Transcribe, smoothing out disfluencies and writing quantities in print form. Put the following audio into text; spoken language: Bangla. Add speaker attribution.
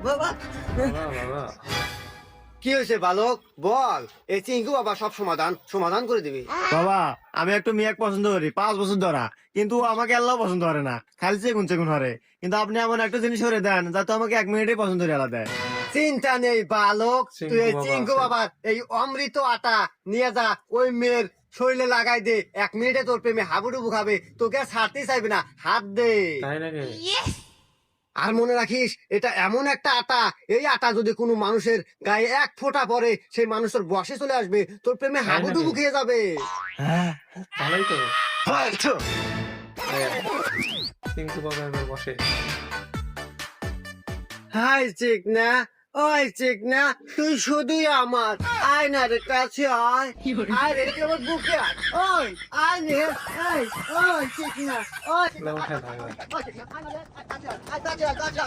Speaker 1: বাবা
Speaker 2: বাবা বাবা
Speaker 1: কি হয়েছে বালক বল, এই চিঙ্কু বাবা সব সমাধান করে দিবি।
Speaker 3: বাবা আমি একটু মেয়ে পছন্দ করি 5 বছর ধরা, কিন্তু ও আমাকে আল্লাহ পছন্দ করে না, খালি চেগুন হরে। কিন্তু আপনি এমন একটা জিনিস করে দেন যাতে আমাকে 1 মিনিটে পছন্দ করে আলাদা দেয়।
Speaker 1: চিন্তা নেই বালক,
Speaker 2: চিঙ্কু
Speaker 1: তুই এই
Speaker 2: বাবা
Speaker 1: চিঙ্কু
Speaker 2: আছে।
Speaker 1: বাবার এই অমৃত আটা নিয়ে যা, ওই মেয়ের শরীরে লাগাই দে, 1 মিনিটে তোর প্রেমে হাবুডুবু খাবে, তোকে আর ছাড়তেই চাইবে না, হাত দে।
Speaker 2: তাই নাকি?
Speaker 1: আর মনে রাখিস, এটা এমন একটা আটা, এই আটা যদি কোনো মানুষের গায়ে 1 ফোঁটা পরে, সেই মানুষের বসে চলে আসবে, তোর প্রেমে
Speaker 2: তাই
Speaker 1: হাবুডুবু
Speaker 2: নাকি?
Speaker 1: খেয়ে যাবে।
Speaker 3: হ্যাঁ
Speaker 2: ভালোই তো।
Speaker 1: হয়তো।
Speaker 2: চিঙ্কু বাবা এবার বসে।
Speaker 1: হাই চিকনা, ওই চিকনা, তুই শুধুই আমার, আয় না রে কাছে আয়, আয় রে তুই আমার বুকে আয়, ওই আয় রে, ওই চিকনা, ওই
Speaker 2: উঠে ভাই
Speaker 1: চিকনা, আয় না রে, কাছে আয়, কাছে আয়, কাছে আয়।